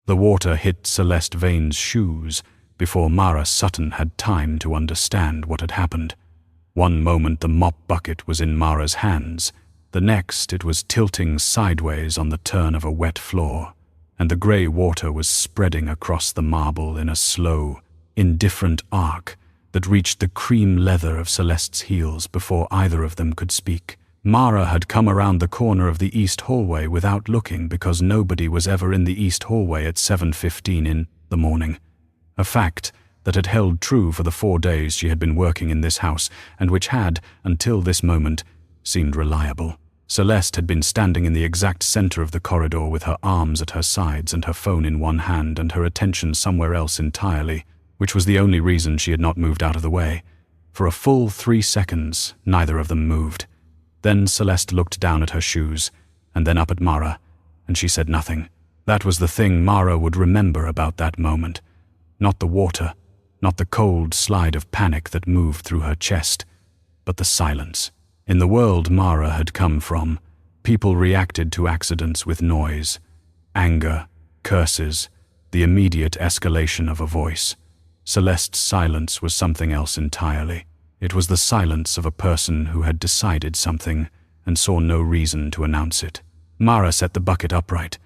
The water hit Celeste Vane's shoes before Mara Sutton had time to understand what had happened. One moment the mop bucket was in Mara's hands, the next it was tilting sideways on the turn of a wet floor, and the grey water was spreading across the marble in a slow, indifferent arc that reached the cream leather of Celeste's heels before either of them could speak. Mara had come around the corner of the east hallway without looking because nobody was ever in the east hallway at 7:15 in the morning, a fact that had held true for the 4 days she had been working in this house and which had, until this moment, seemed reliable. Celeste had been standing in the exact center of the corridor with her arms at her sides and her phone in one hand and her attention somewhere else entirely, which was the only reason she had not moved out of the way. For a full 3 seconds, neither of them moved. Then Celeste looked down at her shoes, and then up at Mara, and she said nothing. That was the thing Mara would remember about that moment. Not the water, not the cold slide of panic that moved through her chest, but the silence. In the world Mara had come from, people reacted to accidents with noise, anger, curses, the immediate escalation of a voice. Celeste's silence was something else entirely. It was the silence of a person who had decided something and saw no reason to announce it. Mara set the bucket upright.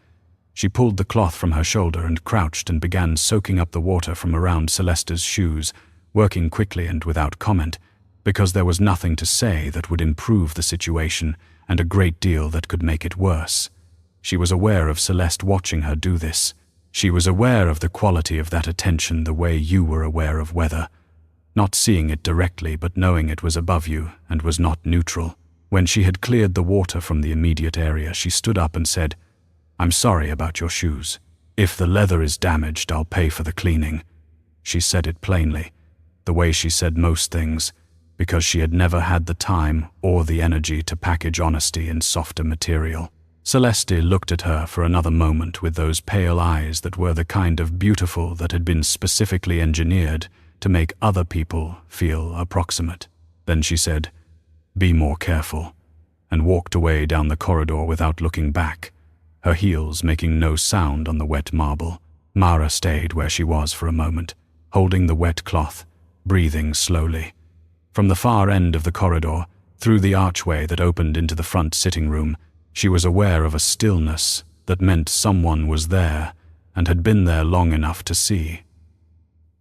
She pulled the cloth from her shoulder and crouched and began soaking up the water from around Celeste's shoes, working quickly and without comment, because there was nothing to say that would improve the situation and a great deal that could make it worse. She was aware of Celeste watching her do this. She was aware of the quality of that attention the way you were aware of weather, not seeing it directly but knowing it was above you and was not neutral. When she had cleared the water from the immediate area, she stood up and said, "I'm sorry about your shoes. If the leather is damaged, I'll pay for the cleaning." She said it plainly, the way she said most things, because she had never had the time or the energy to package honesty in softer material. Celeste looked at her for another moment with those pale eyes that were the kind of beautiful that had been specifically engineered to make other people feel approximate. Then she said, "Be more careful," and walked away down the corridor without looking back, her heels making no sound on the wet marble. Mara stayed where she was for a moment, holding the wet cloth, breathing slowly. From the far end of the corridor, through the archway that opened into the front sitting room, she was aware of a stillness that meant someone was there and had been there long enough to see.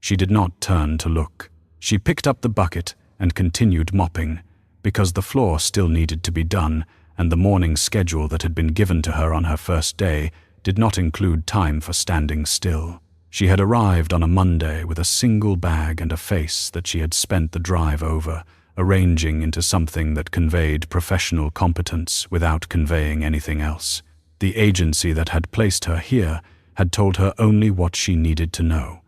She did not turn to look. She picked up the bucket and continued mopping, because the floor still needed to be done, and the morning schedule that had been given to her on her first day did not include time for standing still. She had arrived on a Monday with a single bag and a face that she had spent the drive over, arranging into something that conveyed professional competence without conveying anything else. The agency that had placed her here had told her only what she needed to know.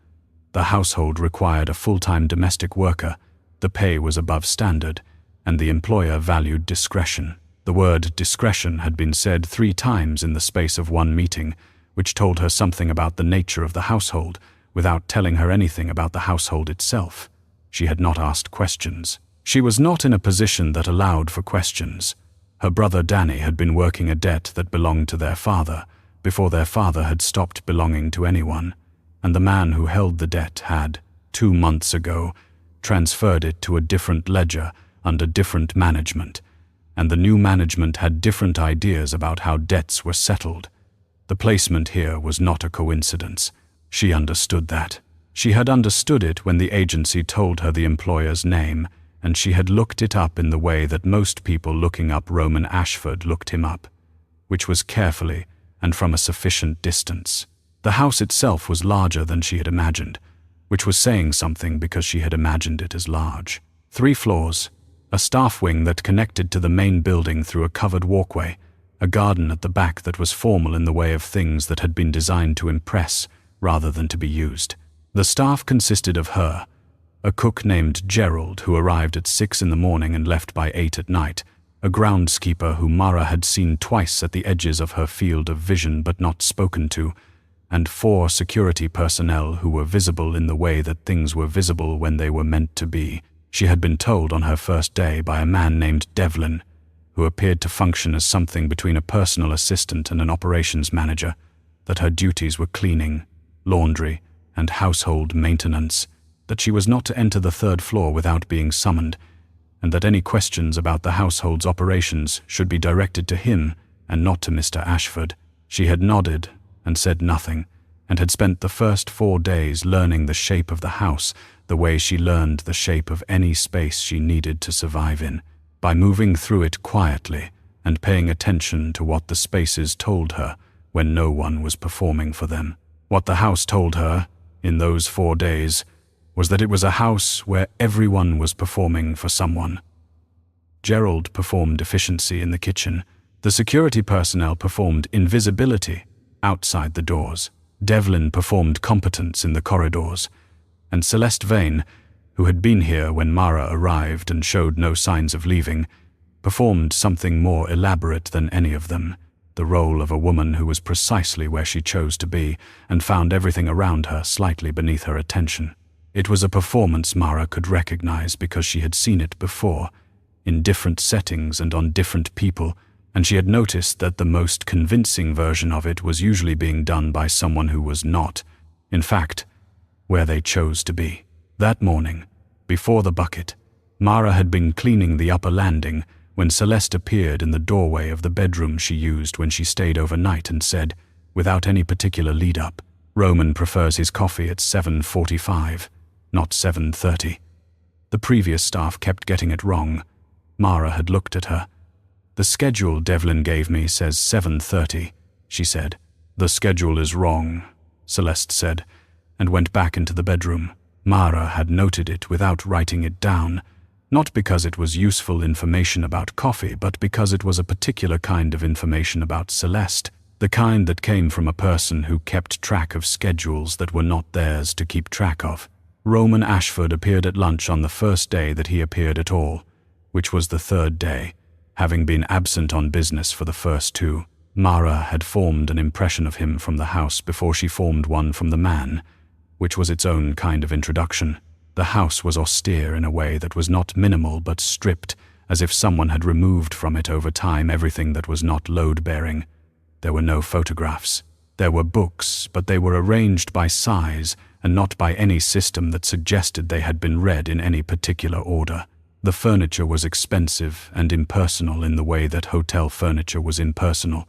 The household required a full-time domestic worker, the pay was above standard, and the employer valued discretion. The word discretion had been said 3 times in the space of one meeting, which told her something about the nature of the household, without telling her anything about the household itself. She had not asked questions. She was not in a position that allowed for questions. Her brother Danny had been working a debt that belonged to their father, before their father had stopped belonging to anyone, and the man who held the debt had, 2 months ago, transferred it to a different ledger under different management, and the new management had different ideas about how debts were settled. The placement here was not a coincidence. She understood that. She had understood it when the agency told her the employer's name, and she had looked it up in the way that most people looking up Roman Ashford looked him up, which was carefully and from a sufficient distance. The house itself was larger than she had imagined, which was saying something because she had imagined it as large. 3 floors, a staff wing that connected to the main building through a covered walkway, a garden at the back that was formal in the way of things that had been designed to impress rather than to be used. The staff consisted of her, a cook named Gerald who arrived at 6 in the morning and left by 8 at night, a groundskeeper who Mara had seen twice at the edges of her field of vision but not spoken to, and 4 security personnel who were visible in the way that things were visible when they were meant to be. She had been told on her first day by a man named Devlin, who appeared to function as something between a personal assistant and an operations manager, that her duties were cleaning, laundry, and household maintenance, that she was not to enter the third floor without being summoned, and that any questions about the household's operations should be directed to him and not to Mr. Ashford. She had nodded and said nothing, and had spent the first 4 days learning the shape of the house the way she learned the shape of any space she needed to survive in, by moving through it quietly and paying attention to what the spaces told her when no one was performing for them. What the house told her, in those 4 days, was that it was a house where everyone was performing for someone. Gerald performed efficiency in the kitchen. The security personnel performed invisibility outside the doors. Devlin performed competence in the corridors. And Celeste Vane, who had been here when Mara arrived and showed no signs of leaving, performed something more elaborate than any of them, the role of a woman who was precisely where she chose to be and found everything around her slightly beneath her attention. It was a performance Mara could recognize because she had seen it before, in different settings and on different people, and she had noticed that the most convincing version of it was usually being done by someone who was not, in fact, where they chose to be. That morning, before the bucket, Mara had been cleaning the upper landing when Celeste appeared in the doorway of the bedroom she used when she stayed overnight and said, without any particular lead-up, "Roman prefers his coffee at 7:45, not 7:30. The previous staff kept getting it wrong. Mara had looked at her. "The schedule Devlin gave me says 7:30, she said. "The schedule is wrong," Celeste said, and went back into the bedroom. Mara had noted it without writing it down, not because it was useful information about coffee, but because it was a particular kind of information about Celeste, the kind that came from a person who kept track of schedules that were not theirs to keep track of. Roman Ashford appeared at lunch on the first day that he appeared at all, which was the third day, having been absent on business for the first 2. Mara had formed an impression of him from the house before she formed one from the man, which was its own kind of introduction. The house was austere in a way that was not minimal but stripped, as if someone had removed from it over time everything that was not load-bearing. There were no photographs. There were books, but they were arranged by size and not by any system that suggested they had been read in any particular order. The furniture was expensive and impersonal in the way that hotel furniture was impersonal,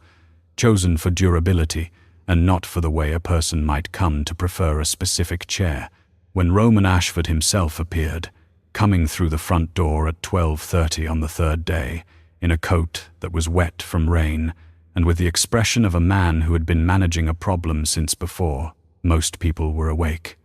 chosen for durability and not for the way a person might come to prefer a specific chair. When Roman Ashford himself appeared, coming through the front door at 12:30 on the third day, in a coat that was wet from rain, and with the expression of a man who had been managing a problem since before, most people were awake.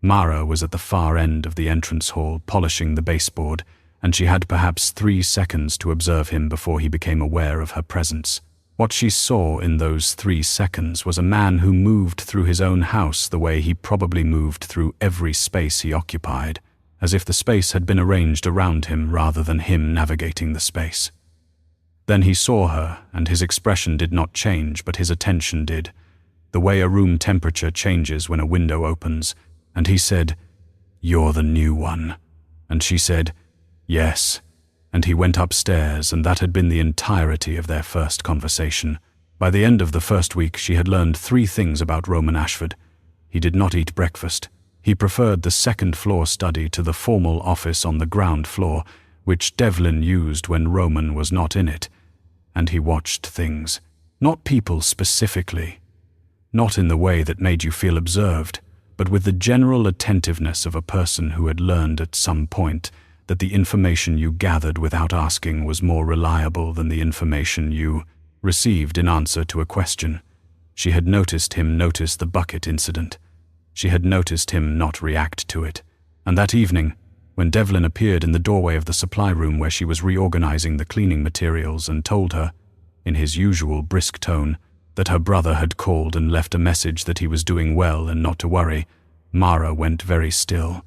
Mara was at the far end of the entrance hall polishing the baseboard, and she had perhaps 3 seconds to observe him before he became aware of her presence. What she saw in those 3 seconds was a man who moved through his own house the way he probably moved through every space he occupied, as if the space had been arranged around him rather than him navigating the space. Then he saw her, and his expression did not change, but his attention did, the way a room temperature changes when a window opens, and he said, "You're the new one." And she said, "Yes." And he went upstairs, and that had been the entirety of their first conversation. By the end of the first week, she had learned 3 things about Roman Ashford. He did not eat breakfast. He preferred the second-floor study to the formal office on the ground floor, which Devlin used when Roman was not in it. And he watched things. Not people specifically. Not in the way that made you feel observed, but with the general attentiveness of a person who had learned at some point that the information you gathered without asking was more reliable than the information you received in answer to a question. She had noticed him notice the bucket incident. She had noticed him not react to it. And that evening, when Devlin appeared in the doorway of the supply room where she was reorganizing the cleaning materials and told her, in his usual brisk tone, that her brother had called and left a message that he was doing well and not to worry, Mara went very still.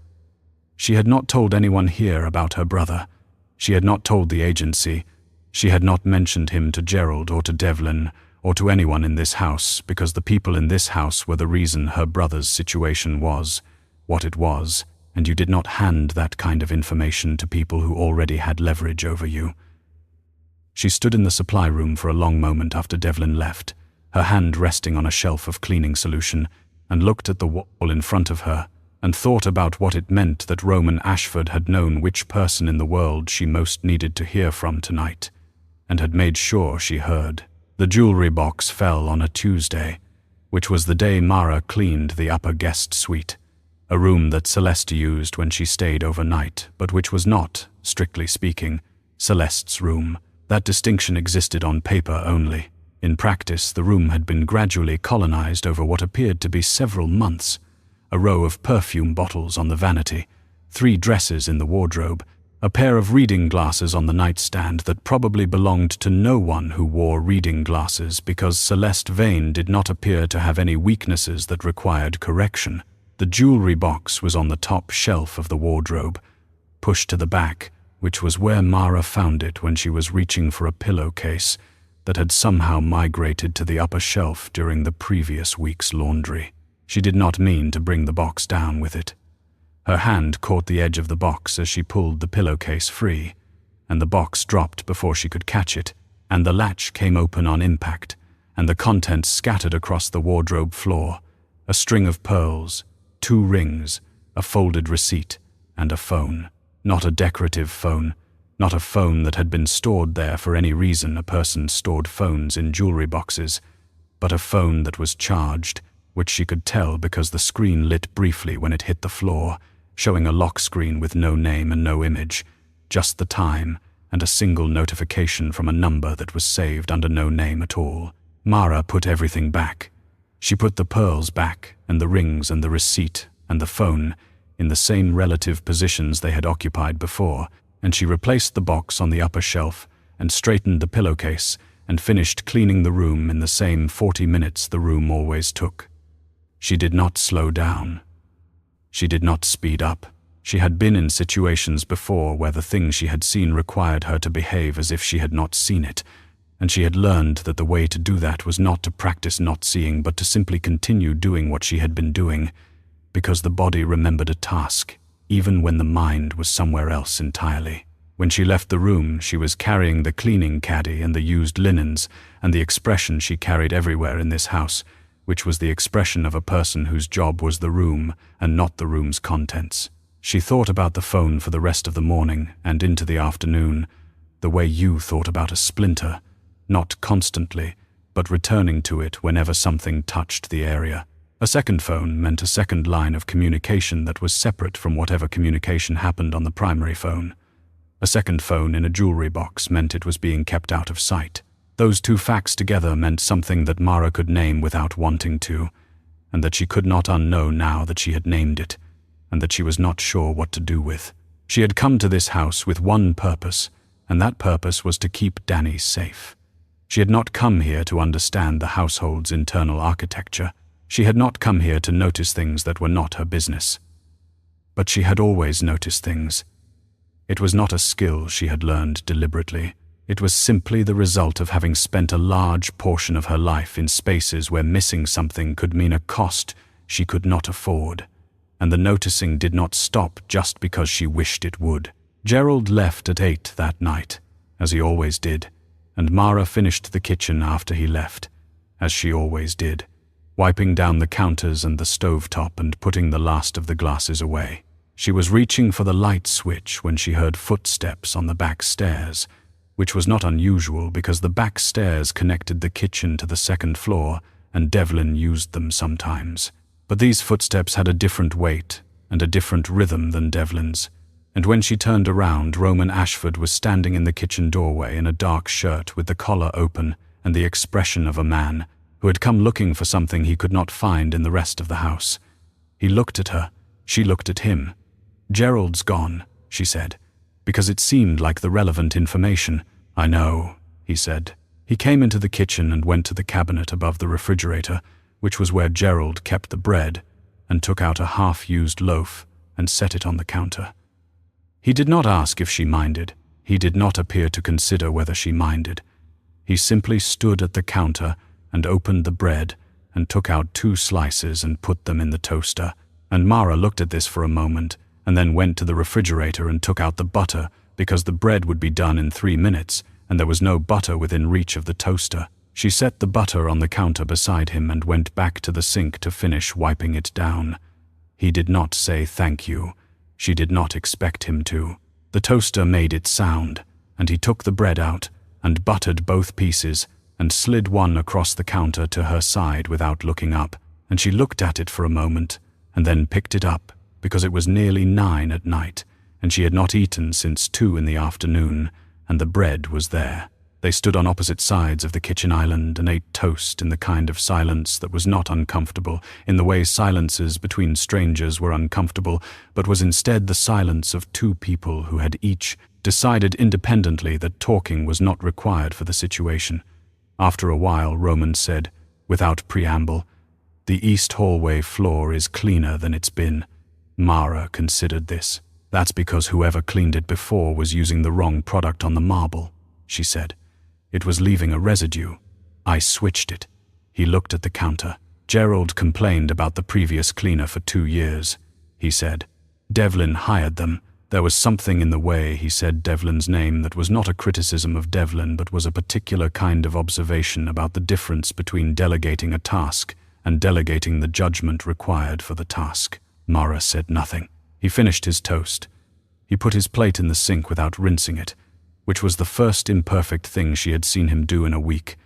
She had not told anyone here about her brother. She had not told the agency. She had not mentioned him to Gerald or to Devlin or to anyone in this house, because the people in this house were the reason her brother's situation was what it was, and you did not hand that kind of information to people who already had leverage over you. She stood in the supply room for a long moment after Devlin left, her hand resting on a shelf of cleaning solution, and looked at the wall in front of her, and thought about what it meant that Roman Ashford had known which person in the world she most needed to hear from tonight, and had made sure she heard. The jewelry box fell on a Tuesday, which was the day Mara cleaned the upper guest suite, a room that Celeste used when she stayed overnight, but which was not, strictly speaking, Celeste's room. That distinction existed on paper only. In practice, the room had been gradually colonized over what appeared to be several months. A row of perfume bottles on the vanity, 3 dresses in the wardrobe, a pair of reading glasses on the nightstand that probably belonged to no one who wore reading glasses because Celeste Vane did not appear to have any weaknesses that required correction. The jewelry box was on the top shelf of the wardrobe, pushed to the back, which was where Mara found it when she was reaching for a pillowcase that had somehow migrated to the upper shelf during the previous week's laundry. She did not mean to bring the box down with it. Her hand caught the edge of the box as she pulled the pillowcase free, and the box dropped before she could catch it, and the latch came open on impact, and the contents scattered across the wardrobe floor, a string of pearls, 2 rings, a folded receipt, and a phone. Not a decorative phone, not a phone that had been stored there for any reason a person stored phones in jewelry boxes, but a phone that was charged, which she could tell because the screen lit briefly when it hit the floor, showing a lock screen with no name and no image, just the time, and a single notification from a number that was saved under no name at all. Mara put everything back. She put the pearls back, and the rings and the receipt and the phone in the same relative positions they had occupied before, and she replaced the box on the upper shelf and straightened the pillowcase and finished cleaning the room in the same 40 minutes the room always took. She did not slow down. She did not speed up. She had been in situations before where the thing she had seen required her to behave as if she had not seen it, and she had learned that the way to do that was not to practice not seeing but to simply continue doing what she had been doing, because the body remembered a task, even when the mind was somewhere else entirely. When she left the room, she was carrying the cleaning caddy and the used linens and the expression she carried everywhere in this house, which was the expression of a person whose job was the room and not the room's contents. She thought about the phone for the rest of the morning and into the afternoon, the way you thought about a splinter, not constantly, but returning to it whenever something touched the area. A second phone meant a second line of communication that was separate from whatever communication happened on the primary phone. A second phone in a jewelry box meant it was being kept out of sight. Those 2 facts together meant something that Mara could name without wanting to, and that she could not unknow now that she had named it, and that she was not sure what to do with. She had come to this house with one purpose, and that purpose was to keep Danny safe. She had not come here to understand the household's internal architecture. She had not come here to notice things that were not her business. But she had always noticed things. It was not a skill she had learned deliberately. It was simply the result of having spent a large portion of her life in spaces where missing something could mean a cost she could not afford, and the noticing did not stop just because she wished it would. Gerald left at 8 that night, as he always did, and Mara finished the kitchen after he left, as she always did, wiping down the counters and the stovetop and putting the last of the glasses away. She was reaching for the light switch when she heard footsteps on the back stairs, which was not unusual because the back stairs connected the kitchen to the second floor and Devlin used them sometimes. But these footsteps had a different weight and a different rhythm than Devlin's, and when she turned around, Roman Ashford was standing in the kitchen doorway in a dark shirt with the collar open and the expression of a man who had come looking for something he could not find in the rest of the house. He looked at her. She looked at him. "Gerald's gone," she said, because it seemed like the relevant information. "I know," he said. He came into the kitchen and went to the cabinet above the refrigerator, which was where Gerald kept the bread, and took out a half-used loaf and set it on the counter. He did not ask if she minded. He did not appear to consider whether she minded. He simply stood at the counter and opened the bread and took out 2 slices and put them in the toaster, and Mara looked at this for a moment and then went to the refrigerator and took out the butter because the bread would be done in 3 minutes and there was no butter within reach of the toaster. She set the butter on the counter beside him and went back to the sink to finish wiping it down. He did not say thank you. She did not expect him to. The toaster made its sound, and he took the bread out and buttered both pieces and slid one across the counter to her side without looking up, and she looked at it for a moment and then picked it up because it was nearly 9 at night and she had not eaten since 2 in the afternoon, and the bread was there. They stood on opposite sides of the kitchen island and ate toast in the kind of silence that was not uncomfortable, in the way silences between strangers were uncomfortable, but was instead the silence of 2 people who had each decided independently that talking was not required for the situation. After a while, Roman said, without preamble, "The east hallway floor is cleaner than it's been." Mara considered this. "That's because whoever cleaned it before was using the wrong product on the marble," she said. "It was leaving a residue. I switched it." He looked at the counter. "Gerald complained about the previous cleaner for 2 years," he said. "Devlin hired them. There was something in the way he said Devlin's name that was not a criticism of Devlin but was a particular kind of observation about the difference between delegating a task and delegating the judgment required for the task." Mara said nothing. He finished his toast. He put his plate in the sink without rinsing it, which was the first imperfect thing she had seen him do in a week,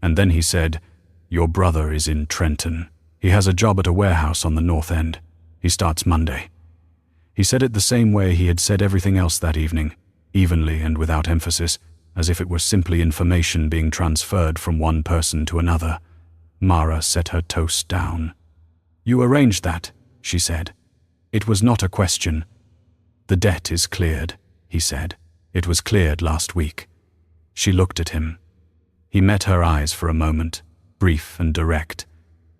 and then he said, "Your brother is in Trenton. He has a job at a warehouse on the North End. He starts Monday." He said it the same way he had said everything else that evening, evenly and without emphasis, as if it were simply information being transferred from one person to another. Mara set her toast down. "You arranged that," she said. "It was not a question." "The debt is cleared," he said. "It was cleared last week." She looked at him. He met her eyes for a moment, brief and direct,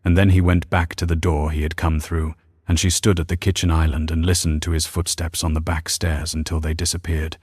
and then he went back to the door he had come through, and she stood at the kitchen island and listened to his footsteps on the back stairs until they disappeared.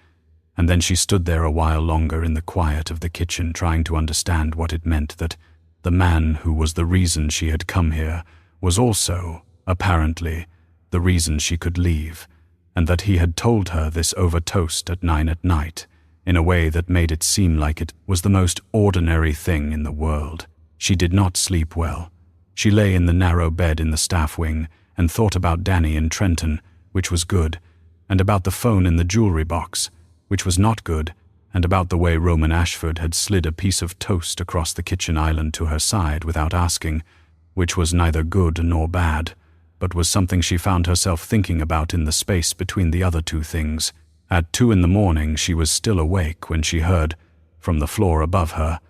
And then she stood there a while longer in the quiet of the kitchen, trying to understand what it meant that the man who was the reason she had come here was also, apparently, the reason she could leave, and that he had told her this over toast at 9 at night, in a way that made it seem like it was the most ordinary thing in the world. She did not sleep well. She lay in the narrow bed in the staff wing and thought about Danny in Trenton, which was good, and about the phone in the jewelry box, which was not good, and about the way Roman Ashford had slid a piece of toast across the kitchen island to her side without asking, which was neither good nor bad, but was something she found herself thinking about in the space between the other 2 things. At 2 in the morning she was still awake when she heard, from the floor above her,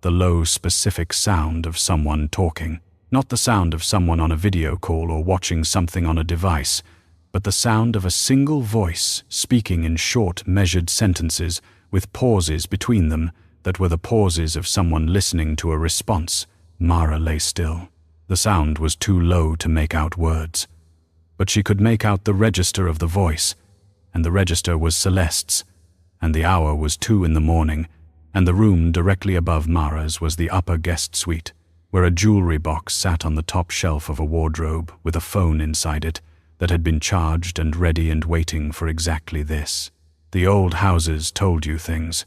the low, specific sound of someone talking. Not the sound of someone on a video call or watching something on a device, but the sound of a single voice speaking in short, measured sentences with pauses between them that were the pauses of someone listening to a response. Mara lay still. The sound was too low to make out words, but she could make out the register of the voice, and the register was Celeste's, and the hour was 2 in the morning, and the room directly above Mara's was the upper guest suite, where a jewelry box sat on the top shelf of a wardrobe with a phone inside it that had been charged and ready and waiting for exactly this. The old houses told you things.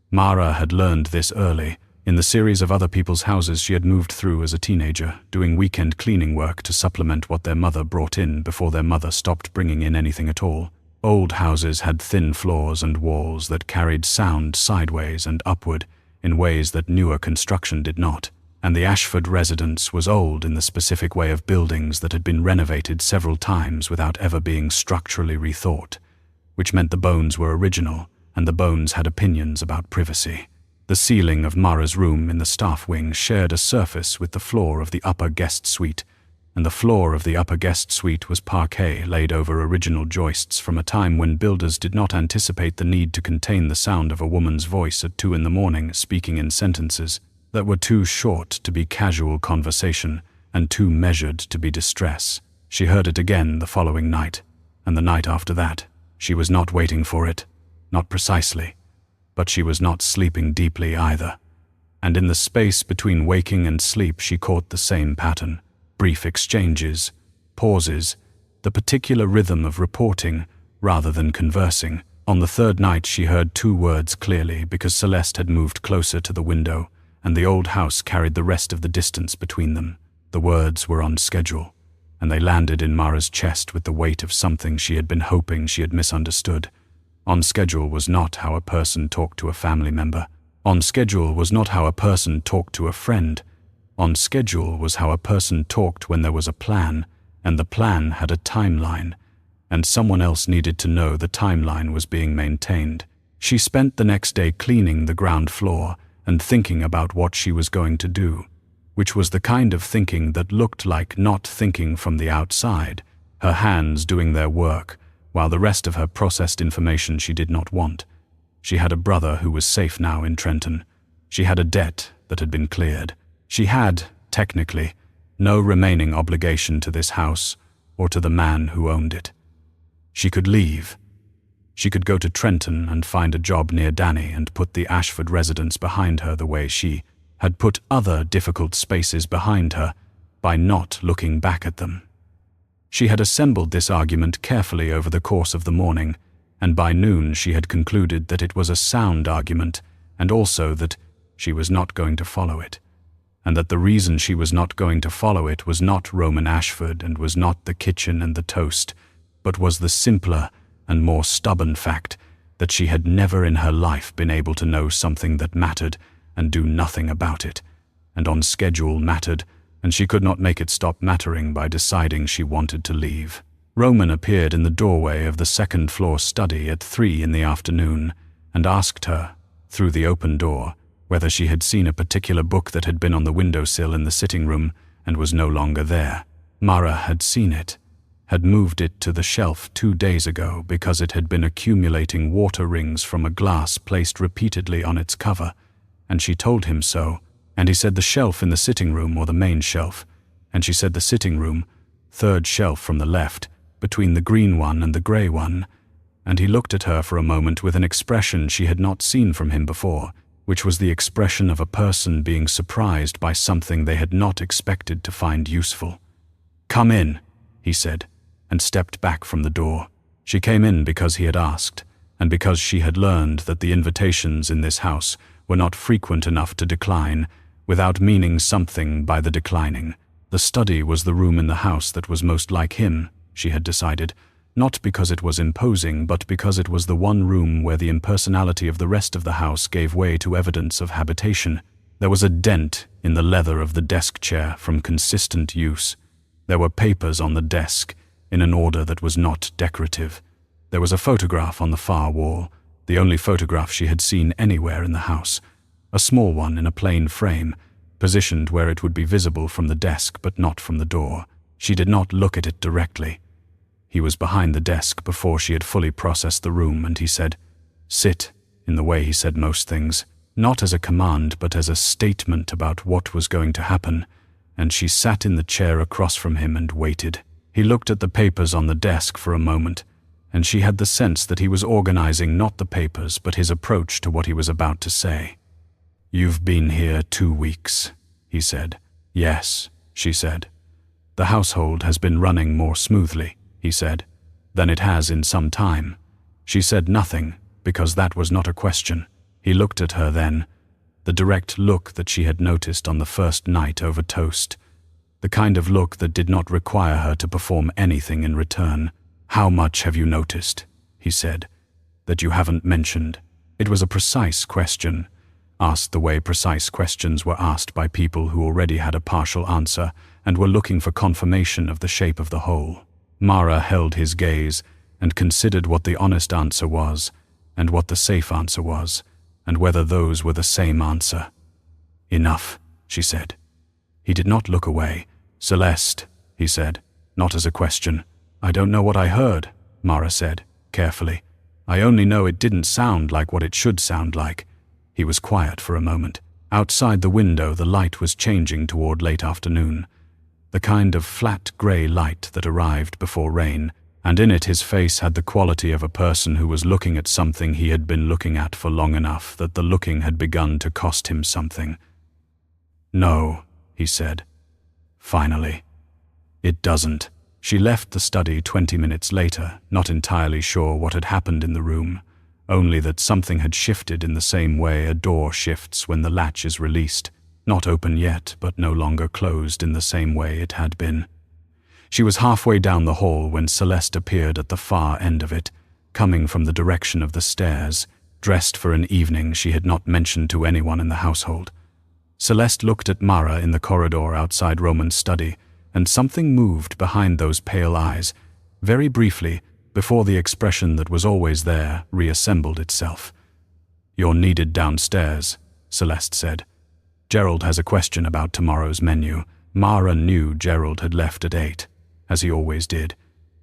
Mara had learned this early, in the series of other people's houses she had moved through as a teenager, doing weekend cleaning work to supplement what their mother brought in before their mother stopped bringing in anything at all. Old houses had thin floors and walls that carried sound sideways and upward in ways that newer construction did not, and the Ashford residence was old in the specific way of buildings that had been renovated several times without ever being structurally rethought, which meant the bones were original, and the bones had opinions about privacy. The ceiling of Mara's room in the staff wing shared a surface with the floor of the upper guest suite, and the floor of the upper guest suite was parquet laid over original joists from a time when builders did not anticipate the need to contain the sound of a woman's voice at 2 in the morning speaking in sentences that were too short to be casual conversation and too measured to be distress. She heard it again the following night, and the night after that. She was not waiting for it, not precisely, but she was not sleeping deeply either. And in the space between waking and sleep she caught the same pattern, brief exchanges, pauses, the particular rhythm of reporting rather than conversing. On the 3rd night she heard 2 words clearly because Celeste had moved closer to the window, and the old house carried the rest of the distance between them. The words were on schedule, and they landed in Mara's chest with the weight of something she had been hoping she had misunderstood. On schedule was not how a person talked to a family member. On schedule was not how a person talked to a friend. On schedule was how a person talked when there was a plan, and the plan had a timeline, and someone else needed to know the timeline was being maintained. She spent the next day cleaning the ground floor and thinking about what she was going to do, which was the kind of thinking that looked like not thinking from the outside, her hands doing their work, while the rest of her processed information she did not want. She had a brother who was safe now in Trenton. She had a debt that had been cleared. She had, technically, no remaining obligation to this house or to the man who owned it. She could leave. She could go to Trenton and find a job near Danny and put the Ashford residence behind her the way she had put other difficult spaces behind her by not looking back at them. She had assembled this argument carefully over the course of the morning, and by noon she had concluded that it was a sound argument, and also that she was not going to follow it, and that the reason she was not going to follow it was not Roman Ashford and was not the kitchen and the toast, but was the simpler and more stubborn fact that she had never in her life been able to know something that mattered and do nothing about it, and on schedule mattered, and she could not make it stop mattering by deciding she wanted to leave. Roman appeared in the doorway of the second-floor study at 3 in the afternoon and asked her, through the open door, whether she had seen a particular book that had been on the windowsill in the sitting room and was no longer there. Mara had seen it, had moved it to the shelf 2 days ago because it had been accumulating water rings from a glass placed repeatedly on its cover, and she told him so, and he said the shelf in the sitting room or the main shelf, and she said the sitting room, 3rd shelf from the left, between the green one and the grey one, and he looked at her for a moment with an expression she had not seen from him before, which was the expression of a person being surprised by something they had not expected to find useful. "Come in," he said, and stepped back from the door. She came in because he had asked, and because she had learned that the invitations in this house were not frequent enough to decline, without meaning something by the declining. The study was the room in the house that was most like him, she had decided, not because it was imposing, but because it was the one room where the impersonality of the rest of the house gave way to evidence of habitation. There was a dent in the leather of the desk chair from consistent use. There were papers on the desk, in an order that was not decorative. There was a photograph on the far wall, the only photograph she had seen anywhere in the house, a small one in a plain frame, positioned where it would be visible from the desk but not from the door. She did not look at it directly. He was behind the desk before she had fully processed the room, and he said, "Sit," in the way he said most things, not as a command but as a statement about what was going to happen, and she sat in the chair across from him and waited. He looked at the papers on the desk for a moment, and she had the sense that he was organizing not the papers but his approach to what he was about to say. "You've been here 2 weeks," he said. "Yes," she said. "The household has been running more smoothly," he said, "than it has in some time." She said nothing, because that was not a question. He looked at her then, the direct look that she had noticed on the first night over toast, the kind of look that did not require her to perform anything in return. "How much have you noticed?" he said, "that you haven't mentioned?" It was a precise question, asked the way precise questions were asked by people who already had a partial answer and were looking for confirmation of the shape of the whole. Mara held his gaze and considered what the honest answer was and what the safe answer was, and whether those were the same answer. "Enough," she said. He did not look away. "Celeste," he said, not as a question. "I don't know what I heard," Mara said, carefully. "I only know it didn't sound like what it should sound like." He was quiet for a moment. Outside the window the light was changing toward late afternoon, the kind of flat grey light that arrived before rain, and in it his face had the quality of a person who was looking at something he had been looking at for long enough that the looking had begun to cost him something. "No," he said. "Finally. It doesn't." She left the study 20 minutes later, not entirely sure what had happened in the room, only that something had shifted in the same way a door shifts when the latch is released, not open yet, but no longer closed in the same way it had been. She was halfway down the hall when Celeste appeared at the far end of it, coming from the direction of the stairs, dressed for an evening she had not mentioned to anyone in the household. Celeste looked at Mara in the corridor outside Roman's study, and something moved behind those pale eyes, very briefly, before the expression that was always there reassembled itself. "You're needed downstairs," Celeste said. "Gerald has a question about tomorrow's menu." Mara knew Gerald had left at 8, as he always did,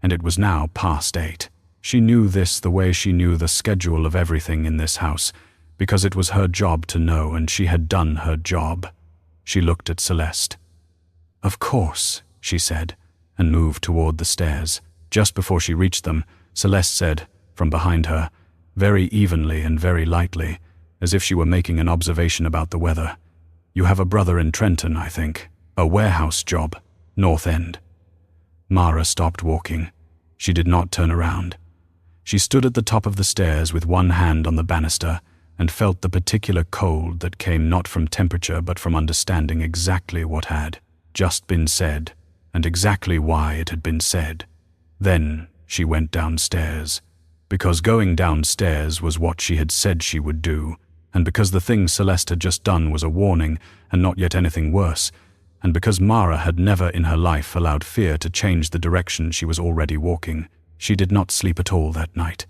and it was now past 8. She knew this the way she knew the schedule of everything in this house, because it was her job to know, and she had done her job. She looked at Celeste. "Of course," she said, and moved toward the stairs. Just before she reached them, Celeste said, from behind her, very evenly and very lightly, as if she were making an observation about the weather, "You have a brother in Trenton, I think. A warehouse job, North End." Mara stopped walking. She did not turn around. She stood at the top of the stairs with one hand on the banister and felt the particular cold that came not from temperature but from understanding exactly what had just been said and exactly why it had been said. Then she went downstairs, because going downstairs was what she had said she would do, and because the thing Celeste had just done was a warning and not yet anything worse, and because Mara had never in her life allowed fear to change the direction she was already walking. She did not sleep at all that night.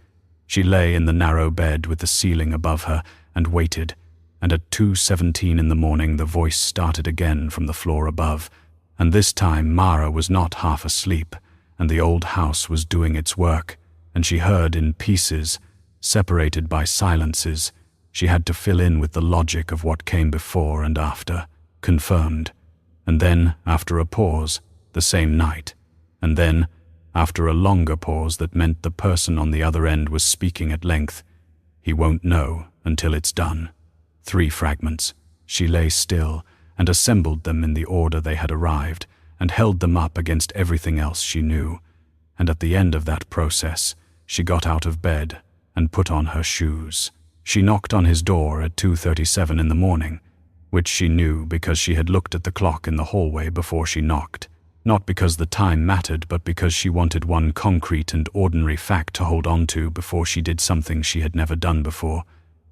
She lay in the narrow bed with the ceiling above her and waited, and at 2:17 in the morning the voice started again from the floor above, and this time Mara was not half asleep, and the old house was doing its work, and she heard in pieces, separated by silences. She had to fill in with the logic of what came before and after, confirmed, and then, after a pause, the same night, and then, after a longer pause that meant the person on the other end was speaking at length, "He won't know until it's done." 3 fragments. She lay still and assembled them in the order they had arrived, and held them up against everything else she knew, and at the end of that process, she got out of bed and put on her shoes. She knocked on his door at 2:37 in the morning, which she knew because she had looked at the clock in the hallway before she knocked, not because the time mattered, but because she wanted one concrete and ordinary fact to hold on to before she did something she had never done before,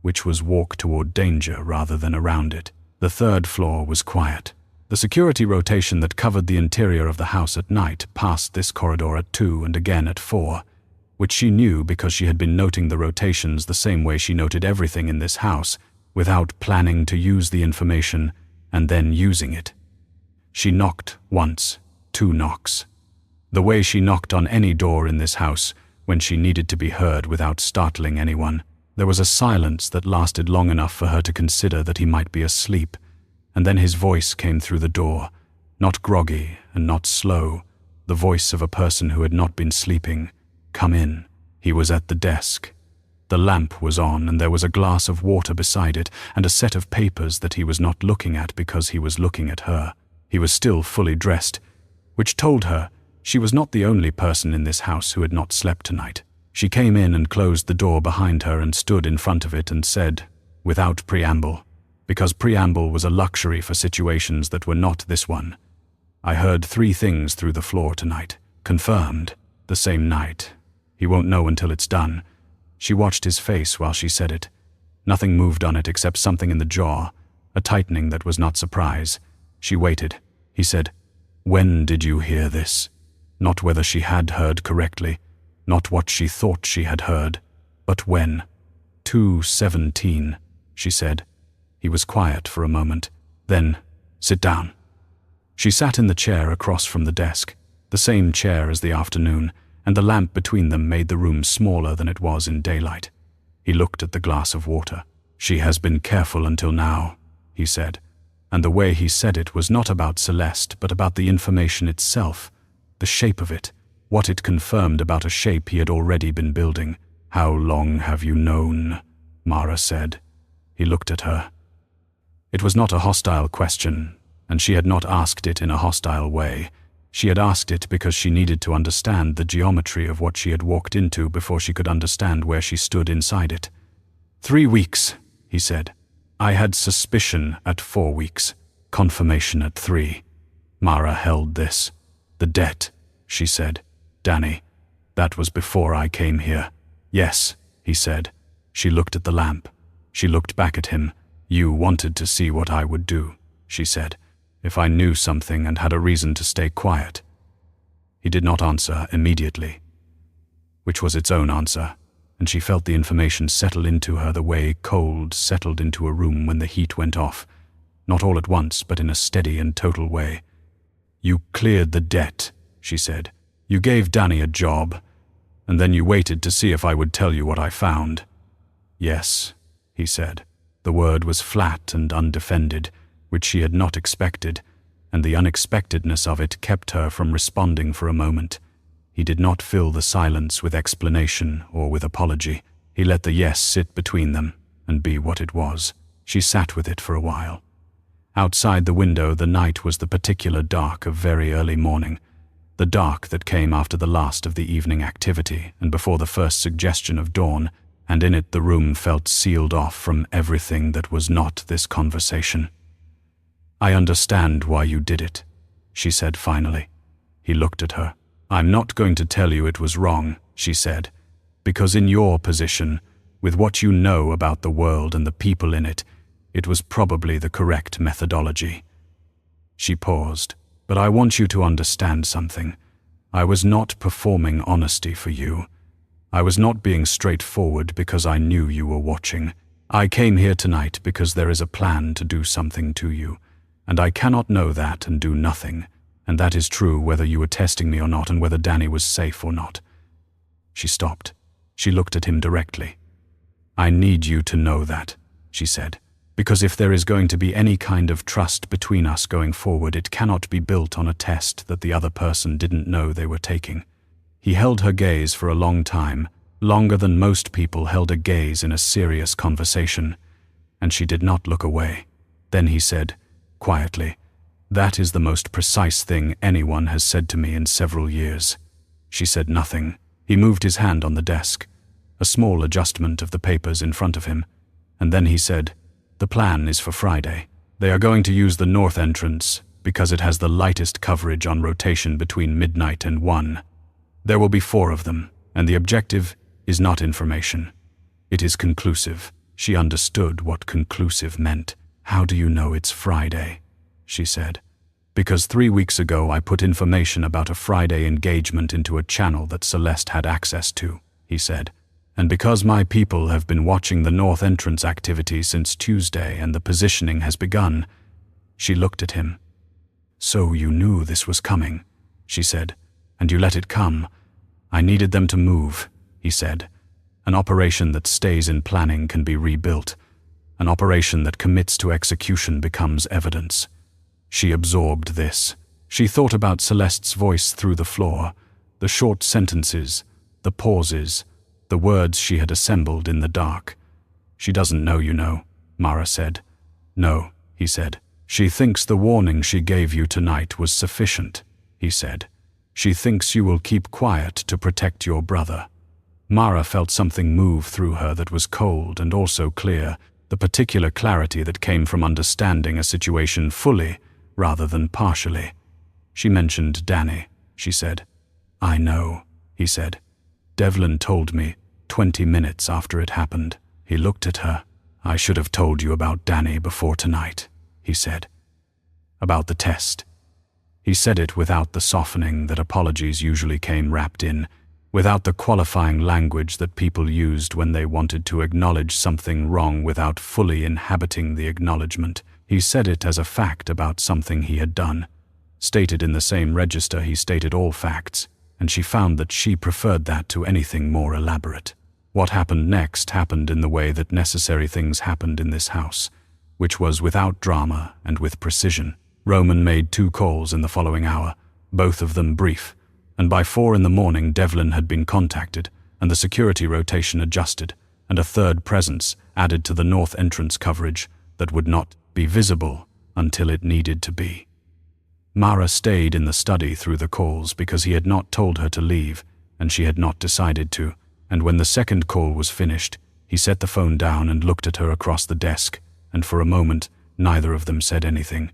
which was walk toward danger rather than around it. The 3rd floor was quiet. The security rotation that covered the interior of the house at night passed this corridor at 2 and again at 4, which she knew because she had been noting the rotations the same way she noted everything in this house, without planning to use the information and then using it. She knocked once, 2 knocks. The way she knocked on any door in this house when she needed to be heard without startling anyone. There was a silence that lasted long enough for her to consider that he might be asleep, and then his voice came through the door, not groggy and not slow, the voice of a person who had not been sleeping. "Come in." He was at the desk. The lamp was on, and there was a glass of water beside it, and a set of papers that he was not looking at because he was looking at her. He was still fully dressed, which told her she was not the only person in this house who had not slept tonight. She came in and closed the door behind her and stood in front of it and said, without preamble, because preamble was a luxury for situations that were not this one, "I heard 3 things through the floor tonight, confirmed, the same night. He won't know until it's done." She watched his face while she said it. Nothing moved on it except something in the jaw, a tightening that was not surprise. She waited. He said, "When did you hear this?" Not whether she had heard correctly, not what she thought she had heard, but when. 2:17, she said. He was quiet for a moment. Then, "Sit down." She sat in the chair across from the desk, the same chair as the afternoon, and the lamp between them made the room smaller than it was in daylight. He looked at the glass of water. "She has been careful until now," he said, and the way he said it was not about Celeste but about the information itself, the shape of it, what it confirmed about a shape he had already been building. "How long have you known?" Mara said. He looked at her. It was not a hostile question, and she had not asked it in a hostile way. She had asked it because she needed to understand the geometry of what she had walked into before she could understand where she stood inside it. 3 weeks, he said. I had suspicion at 4 weeks, confirmation at 3. Mara held this. The debt, she said. Danny, that was before I came here. Yes, he said. She looked at the lamp. She looked back at him. You wanted to see what I would do, she said, if I knew something and had a reason to stay quiet. He did not answer immediately, which was its own answer, and she felt the information settle into her the way cold settled into a room when the heat went off, not all at once, but in a steady and total way. You cleared the debt, she said. You gave Danny a job, and then you waited to see if I would tell you what I found. Yes, he said. The word was flat and undefended, which she had not expected, and the unexpectedness of it kept her from responding for a moment. He did not fill the silence with explanation or with apology. He let the yes sit between them and be what it was. She sat with it for a while. Outside the window, the night was the particular dark of very early morning, the dark that came after the last of the evening activity and before the first suggestion of dawn, and in it the room felt sealed off from everything that was not this conversation. I understand why you did it, she said finally. He looked at her. I'm not going to tell you it was wrong, she said, because in your position, with what you know about the world and the people in it, it was probably the correct methodology. She paused. But I want you to understand something. I was not performing honesty for you. I was not being straightforward because I knew you were watching. I came here tonight because there is a plan to do something to you, and I cannot know that and do nothing, and that is true whether you were testing me or not and whether Danny was safe or not. She stopped. She looked at him directly. I need you to know that, she said. Because if there is going to be any kind of trust between us going forward, it cannot be built on a test that the other person didn't know they were taking. He held her gaze for a long time, longer than most people held a gaze in a serious conversation, and she did not look away. Then he said, quietly, That is the most precise thing anyone has said to me in several years. She said nothing. He moved his hand on the desk, a small adjustment of the papers in front of him, and then he said, The plan is for Friday. They are going to use the north entrance because it has the lightest coverage on rotation between midnight and 1. There will be 4 of them, and the objective is not information. It is conclusive. She understood what conclusive meant. How do you know it's Friday? She said. Because 3 weeks ago I put information about a Friday engagement into a channel that Celeste had access to, he said. And because my people have been watching the north entrance activity since Tuesday and the positioning has begun. She looked at him. So you knew this was coming, she said, and you let it come. I needed them to move, he said. An operation that stays in planning can be rebuilt. An operation that commits to execution becomes evidence. She absorbed this. She thought about Celeste's voice through the floor, the short sentences, the pauses, the words she had assembled in the dark. She doesn't know, you know, Mara said. No, he said. She thinks the warning she gave you tonight was sufficient, he said. She thinks you will keep quiet to protect your brother. Mara felt something move through her that was cold and also clear, the particular clarity that came from understanding a situation fully rather than partially. She mentioned Danny, she said. I know, he said. Devlin told me 20 minutes after it happened. He looked at her. I should have told you about Danny before tonight, he said. About the test. He said it without the softening that apologies usually came wrapped in, without the qualifying language that people used when they wanted to acknowledge something wrong without fully inhabiting the acknowledgement. He said it as a fact about something he had done. Stated in the same register he stated all facts, and she found that she preferred that to anything more elaborate. What happened next happened in the way that necessary things happened in this house, which was without drama and with precision. Roman made 2 calls in the following hour, both of them brief, and by 4 in the morning Devlin had been contacted and the security rotation adjusted and a 3rd presence added to the north entrance coverage that would not be visible until it needed to be. Mara stayed in the study through the calls because he had not told her to leave and she had not decided to, and when the 2nd call was finished, He set the phone down and looked at her across the desk, and for a moment, neither of them said anything.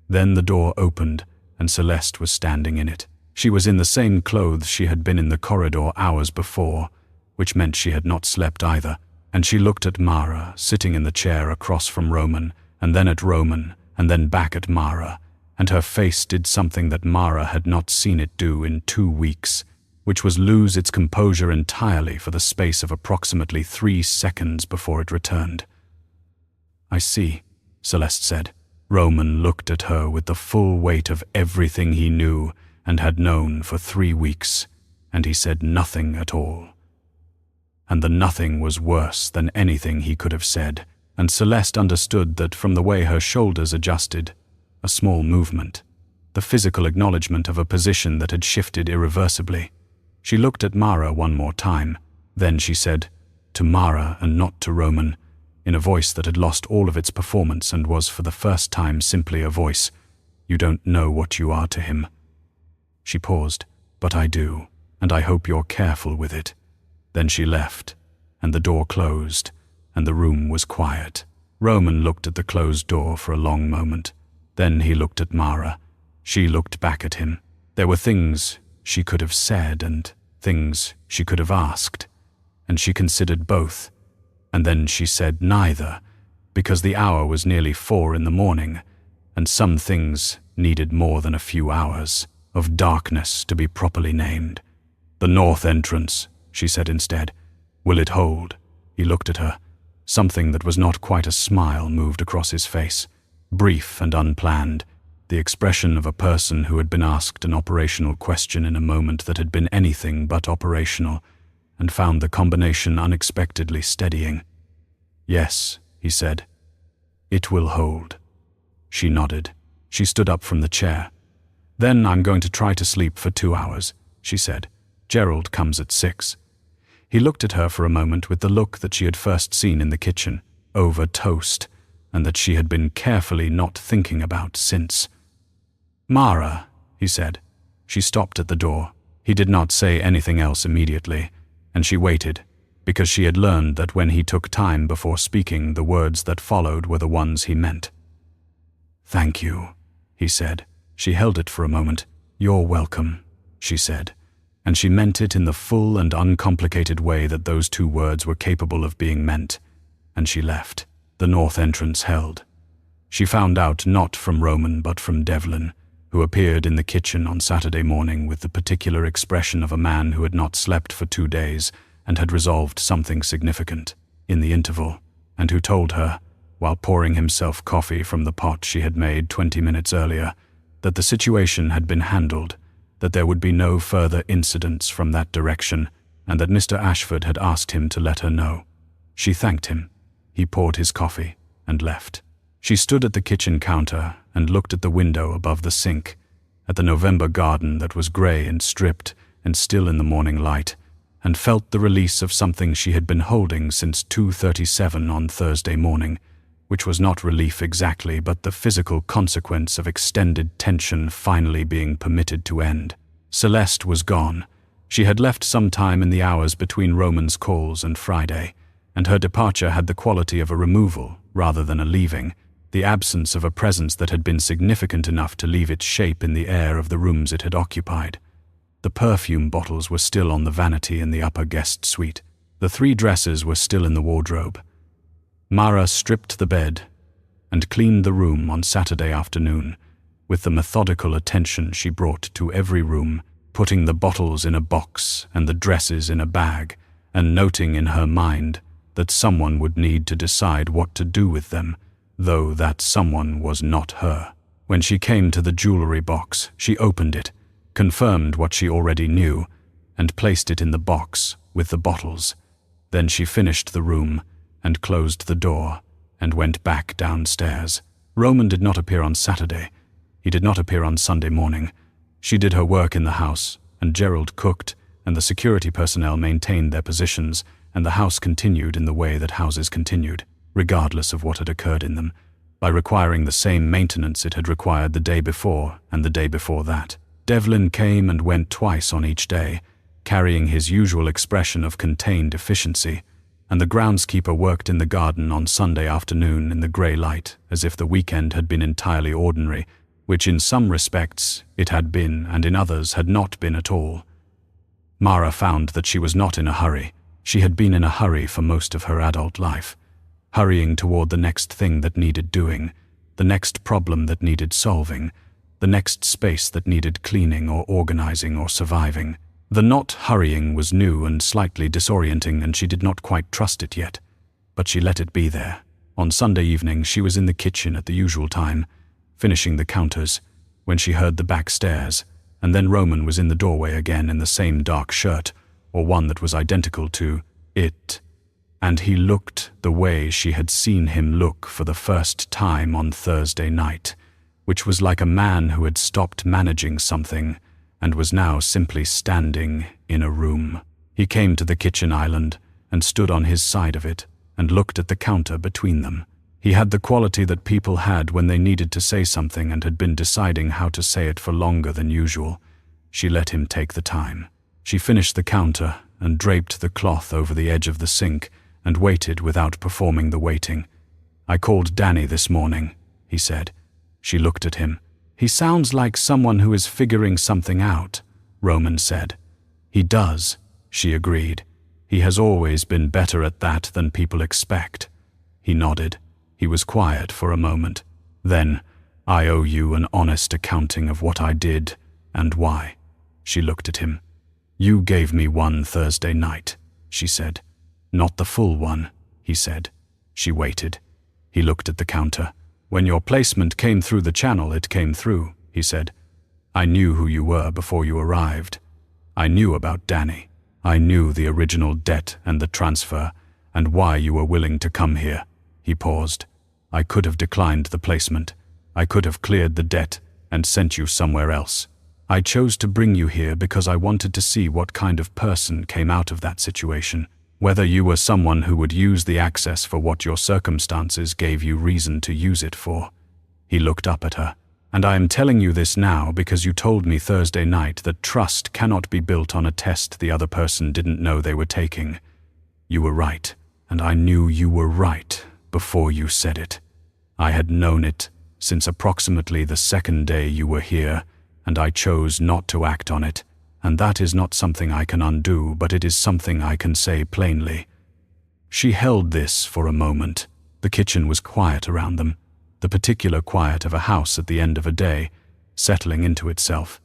Then the door opened, and Celeste was standing in it. She was in the same clothes she had been in the corridor hours before, which meant she had not slept either, and she looked at Mara, sitting in the chair across from Roman, and then at Roman, and then back at Mara, and her face did something that Mara had not seen it do in 2 weeks, which was lose its composure entirely for the space of approximately 3 seconds before it returned. "I see," Celeste said. Roman looked at her with the full weight of everything he knew and had known for 3 weeks, and he said nothing at all. And the nothing was worse than anything he could have said, and Celeste understood that from the way her shoulders adjusted, a small movement, the physical acknowledgement of a position that had shifted irreversibly. She looked at Mara one more time. Then she said, to Mara and not to Roman, in a voice that had lost all of its performance and was for the first time simply a voice, "You don't know what you are to him." She paused. "But I do, and I hope you're careful with it." Then she left, and the door closed, and the room was quiet. Roman looked at the closed door for a long moment. Then he looked at Mara. She looked back at him. There were things she could have said and things she could have asked, and she considered both, and then she said neither, because the hour was nearly 4 in the morning, and some things needed more than a few hours of darkness to be properly named. "The north entrance," she said instead. "Will it hold?" He looked at her. Something that was not quite a smile moved across his face, brief and unplanned, the expression of a person who had been asked an operational question in a moment that had been anything but operational, and found the combination unexpectedly steadying. "Yes," he said. "It will hold." She nodded. She stood up from the chair. "Then I'm going to try to sleep for 2 hours," she said. "Gerald comes at 6. He looked at her for a moment with the look that she had first seen in the kitchen, over toast, and that she had been carefully not thinking about since. "Mara," he said. She stopped at the door. He did not say anything else immediately, and she waited, because she had learned that when he took time before speaking, the words that followed were the ones he meant. "Thank you," he said. She held it for a moment. "You're welcome," she said, and she meant it in the full and uncomplicated way that those 2 words were capable of being meant, and she left. The north entrance held. She found out not from Roman but from Devlin, who appeared in the kitchen on Saturday morning with the particular expression of a man who had not slept for 2 days and had resolved something significant in the interval, and who told her, while pouring himself coffee from the pot she had made 20 minutes earlier, that the situation had been handled, that there would be no further incidents from that direction, and that Mr. Ashford had asked him to let her know. She thanked him. He poured his coffee and left. She stood at the kitchen counter and looked at the window above the sink, at the November garden that was grey and stripped and still in the morning light, and felt the release of something she had been holding since 2:37 on Thursday morning, which was not relief exactly, but the physical consequence of extended tension finally being permitted to end. Celeste was gone. She had left some time in the hours between Roman's calls and Friday, and her departure had the quality of a removal rather than a leaving, the absence of a presence that had been significant enough to leave its shape in the air of the rooms it had occupied. The perfume bottles were still on the vanity in the upper guest suite. The 3 dresses were still in the wardrobe. Mara stripped the bed and cleaned the room on Saturday afternoon, with the methodical attention she brought to every room, putting the bottles in a box and the dresses in a bag, and noting in her mind that someone would need to decide what to do with them, though that someone was not her. When she came to the jewelry box, she opened it, confirmed what she already knew, and placed it in the box with the bottles. Then she finished the room and closed the door and went back downstairs. Roman did not appear on Saturday. He did not appear on Sunday morning. She did her work in the house, and Gerald cooked, and the security personnel maintained their positions, and the house continued in the way that houses continued, regardless of what had occurred in them, by requiring the same maintenance it had required the day before and the day before that. Devlin came and went twice on each day, carrying his usual expression of contained efficiency, and the groundskeeper worked in the garden on Sunday afternoon in the grey light, as if the weekend had been entirely ordinary, which in some respects it had been and in others had not been at all. Mara found that she was not in a hurry. She had been in a hurry for most of her adult life, hurrying toward the next thing that needed doing, the next problem that needed solving, the next space that needed cleaning or organizing or surviving. The not hurrying was new and slightly disorienting, and she did not quite trust it yet, but she let it be there. On Sunday evening, she was in the kitchen at the usual time, finishing the counters, when she heard the back stairs, and then Roman was in the doorway again in the same dark shirt, or one that was identical to it, and he looked the way she had seen him look for the first time on Thursday night, which was like a man who had stopped managing something and was now simply standing in a room. He came to the kitchen island and stood on his side of it and looked at the counter between them. He had the quality that people had when they needed to say something and had been deciding how to say it for longer than usual. She let him take the time. She finished the counter and draped the cloth over the edge of the sink and waited without performing the waiting. "I called Danny this morning," he said. She looked at him. "He sounds like someone who is figuring something out," Roman said. "He does," she agreed. "He has always been better at that than people expect." He nodded. He was quiet for a moment. Then, "I owe you an honest accounting of what I did and why." She looked at him. "You gave me one Thursday night," she said. "Not the full one," he said. She waited. He looked at the counter. "When your placement came through the channel, it came through," he said. "I knew who you were before you arrived. I knew about Danny. I knew the original debt and the transfer, and why you were willing to come here." He paused. "I could have declined the placement. I could have cleared the debt and sent you somewhere else. I chose to bring you here because I wanted to see what kind of person came out of that situation, whether you were someone who would use the access for what your circumstances gave you reason to use it for." He looked up at her. "And I am telling you this now because you told me Thursday night that trust cannot be built on a test the other person didn't know they were taking. You were right, and I knew you were right before you said it. I had known it since approximately the second day you were here, and I chose not to act on it, and that is not something I can undo, but it is something I can say plainly." She held this for a moment. The kitchen was quiet around them, the particular quiet of a house at the end of a day, settling into itself.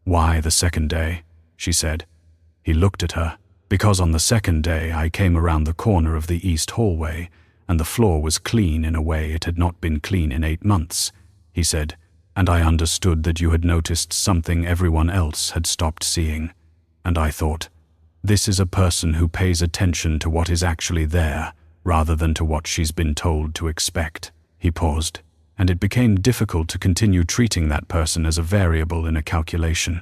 "Why the second day?" she said. He looked at her. "Because on the second day I came around the corner of the east hallway, and the floor was clean in a way it had not been clean in 8 months, he said, "and I understood that you had noticed something everyone else had stopped seeing. And I thought, this is a person who pays attention to what is actually there, rather than to what she's been told to expect." He paused, and it became difficult to continue treating that person as a variable in a calculation.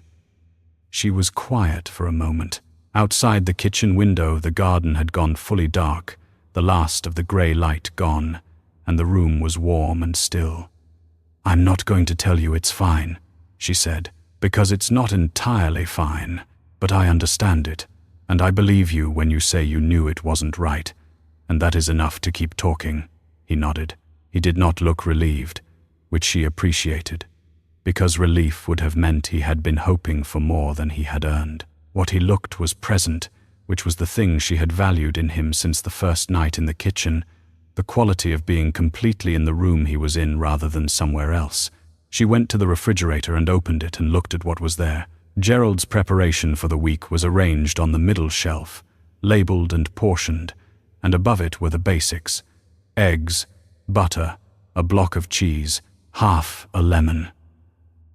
She was quiet for a moment. Outside the kitchen window, the garden had gone fully dark, the last of the grey light gone, and the room was warm and still. "I'm not going to tell you it's fine," she said, "because it's not entirely fine, but I understand it, and I believe you when you say you knew it wasn't right, and that is enough to keep talking." He nodded. He did not look relieved, which she appreciated, because relief would have meant he had been hoping for more than he had earned. What he looked was present, which was the thing she had valued in him since the first night in the kitchen, the quality of being completely in the room he was in rather than somewhere else. She went to the refrigerator and opened it and looked at what was there. Gerald's preparation for the week was arranged on the middle shelf, labeled and portioned, and above it were the basics: eggs, butter, a block of cheese, half a lemon.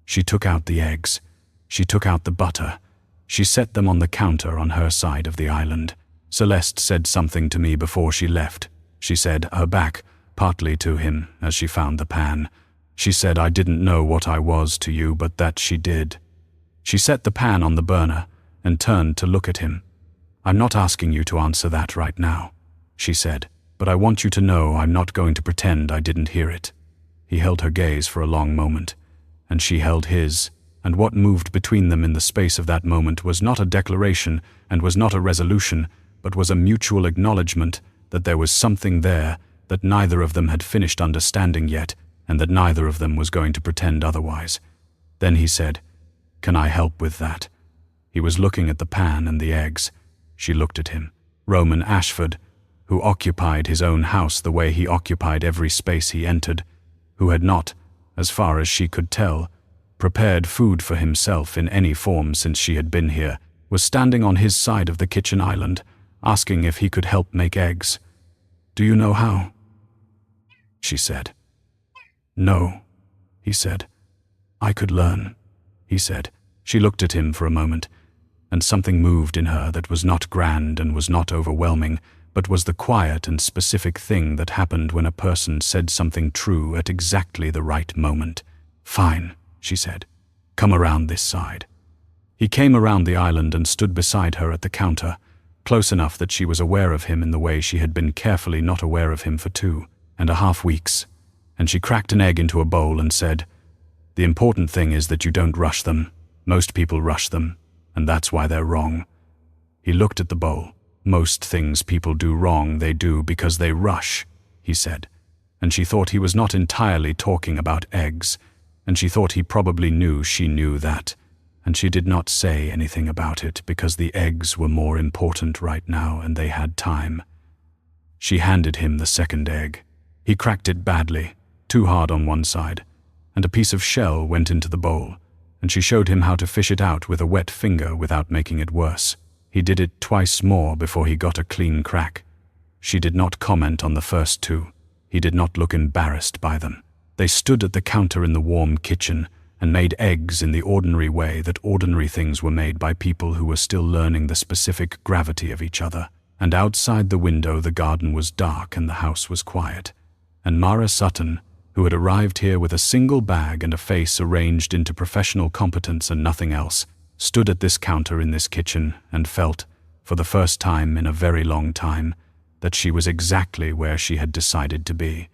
She took out the eggs. She took out the butter. She set them on the counter on her side of the island. "Celeste said something to me before she left," she said, her back partly to him as she found the pan. "She said I didn't know what I was to you, but that she did." She set the pan on the burner and turned to look at him. "I'm not asking you to answer that right now," she said, "but I want you to know I'm not going to pretend I didn't hear it." He held her gaze for a long moment, and she held his, and what moved between them in the space of that moment was not a declaration and was not a resolution, but was a mutual acknowledgement that there was something there that neither of them had finished understanding yet, and that neither of them was going to pretend otherwise. Then he said, "Can I help with that?" He was looking at the pan and the eggs. She looked at him. Roman Ashford, who occupied his own house the way he occupied every space he entered, who had not, as far as she could tell, prepared food for himself in any form since she had been here, was standing on his side of the kitchen island, asking if he could help make eggs. "Do you know how?" she said. "No," he said. "I could learn," he said. She looked at him for a moment, and something moved in her that was not grand and was not overwhelming, but was the quiet and specific thing that happened when a person said something true at exactly the right moment. "Fine," she said. "Come around this side." He came around the island and stood beside her at the counter, close enough that she was aware of him in the way she had been carefully not aware of him for 2.5 weeks, and she cracked an egg into a bowl and said, "The important thing is that you don't rush them. Most people rush them, and that's why they're wrong." He looked at the bowl. "Most things people do wrong, they do because they rush," he said, and she thought he was not entirely talking about eggs, and she thought he probably knew she knew that, and she did not say anything about it because the eggs were more important right now and they had time. She handed him the second egg. He cracked it badly, too hard on one side, and a piece of shell went into the bowl, and she showed him how to fish it out with a wet finger without making it worse. He did it twice more before he got a clean crack. She did not comment on the first two. He did not look embarrassed by them. They stood at the counter in the warm kitchen and made eggs in the ordinary way that ordinary things were made by people who were still learning the specific gravity of each other. And outside the window the garden was dark and the house was quiet. And Mara Sutton, who had arrived here with a single bag and a face arranged into professional competence and nothing else, stood at this counter in this kitchen and felt, for the first time in a very long time, that she was exactly where she had decided to be.